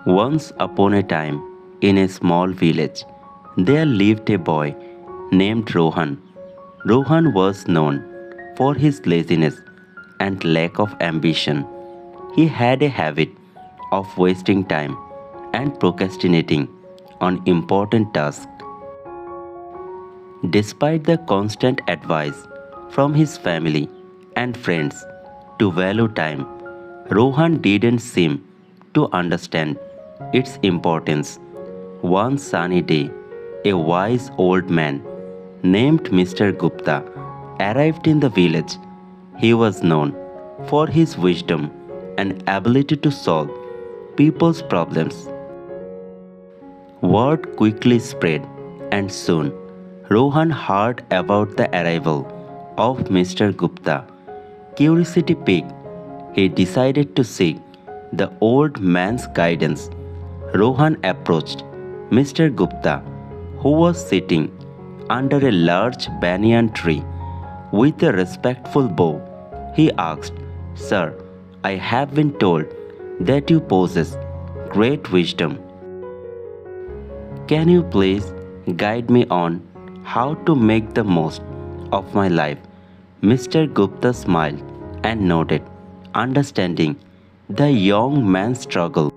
Once upon a time, in a small village, there lived a boy named Rohan. Rohan was known for his laziness and lack of ambition. He had a habit of wasting time and procrastinating on important tasks. Despite the constant advice from his family and friends to value time, Rohan didn't seem to understand its importance. One sunny day, a wise old man named Mr. Gupta arrived in the village. He was known for his wisdom and ability to solve people's problems. Word quickly spread, and soon Rohan heard about the arrival of Mr. Gupta. Curiosity piqued. He decided to seek the old man's guidance. Rohan approached Mr. Gupta, who was sitting under a large banyan tree. With a respectful bow, he asked, "Sir, I have been told that you possess great wisdom. Can you please guide me on how to make the most of my life?" Mr. Gupta smiled and nodded, understanding the young man's struggle.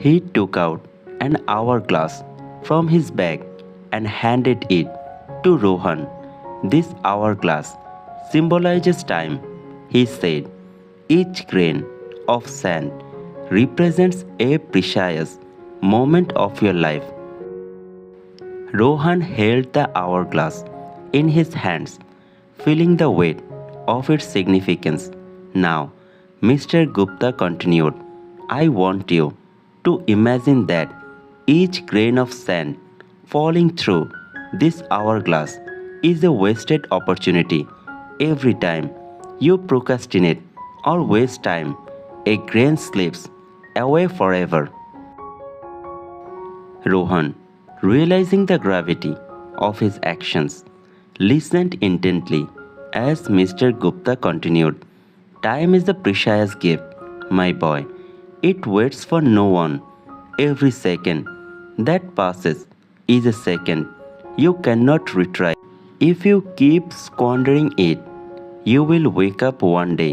He took out an hourglass from his bag and handed it to Rohan. "This hourglass symbolizes time," he said. "Each grain of sand represents a precious moment of your life." Rohan held the hourglass in his hands, feeling the weight of its significance. "Now," Mr. Gupta continued, "I want you to imagine that each grain of sand falling through this hourglass is a wasted opportunity. Every time you procrastinate or waste time, a grain slips away forever." Rohan, realizing the gravity of his actions, listened intently as Mr. Gupta continued, "Time is a precious gift, my boy. It waits for no one. Every second that passes is a second you cannot retrieve. If you keep squandering it, you will wake up one day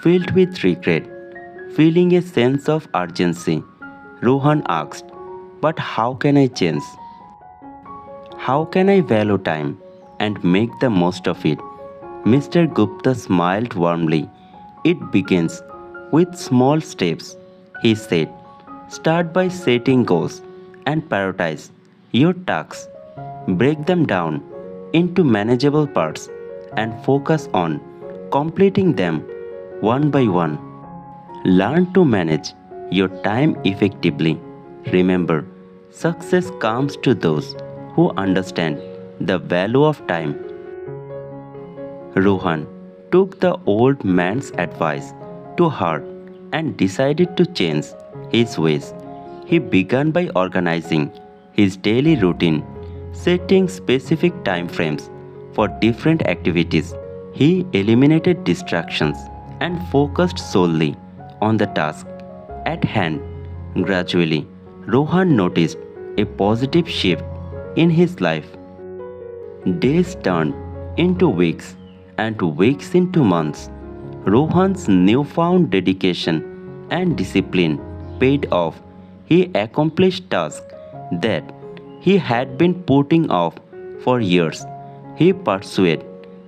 filled with regret, feeling a sense of urgency." Rohan asked, "But how can I change? How can I value time and make the most of it?" Mr. Gupta smiled warmly. "It begins with small steps," he said. "Start by setting goals and prioritize your tasks. Break them down into manageable parts and focus on completing them one by one. Learn to manage your time effectively. Remember, success comes to those who understand the value of time." Rohan took the old man's advice to heart and decided to change his ways. He began by organizing his daily routine, setting specific time frames for different activities. He eliminated distractions and focused solely on the task at hand. Gradually, Rohan noticed a positive shift in his life. Days turned into weeks and weeks into months. Rohan's newfound dedication and discipline paid off. He accomplished tasks that he had been putting off for years. He pursued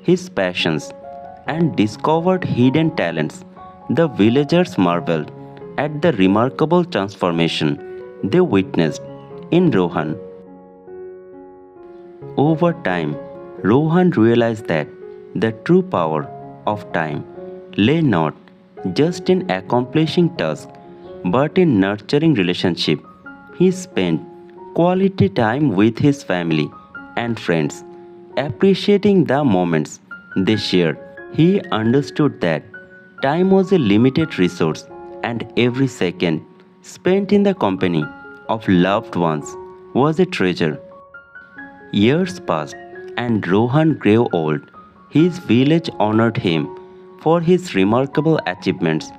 his passions and discovered hidden talents. The villagers marveled at the remarkable transformation they witnessed in Rohan. Over time, Rohan realized that the true power of time lay not just in accomplishing tasks but in nurturing relationships. He spent quality time with his family and friends, appreciating the moments they shared. He understood that time was a limited resource and every second spent in the company of loved ones was a treasure. Years passed and Rohan grew old. His village honored him for his remarkable achievements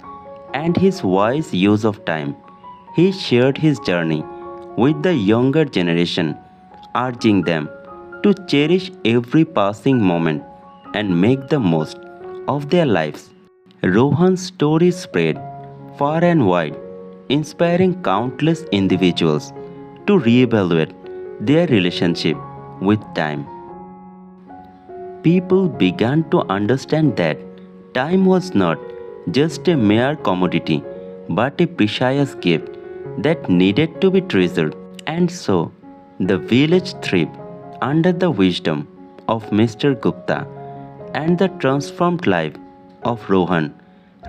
and his wise use of time. He shared his journey with the younger generation, urging them to cherish every passing moment and make the most of their lives. Rohan's story spread far and wide, inspiring countless individuals to reevaluate their relationship with time. People began to understand that time was not just a mere commodity but a precious gift that needed to be treasured. And so, the village thrived under the wisdom of Mr. Gupta and the transformed life of Rohan,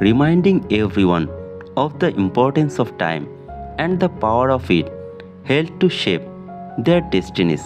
reminding everyone of the importance of time and the power of it held to shape their destinies.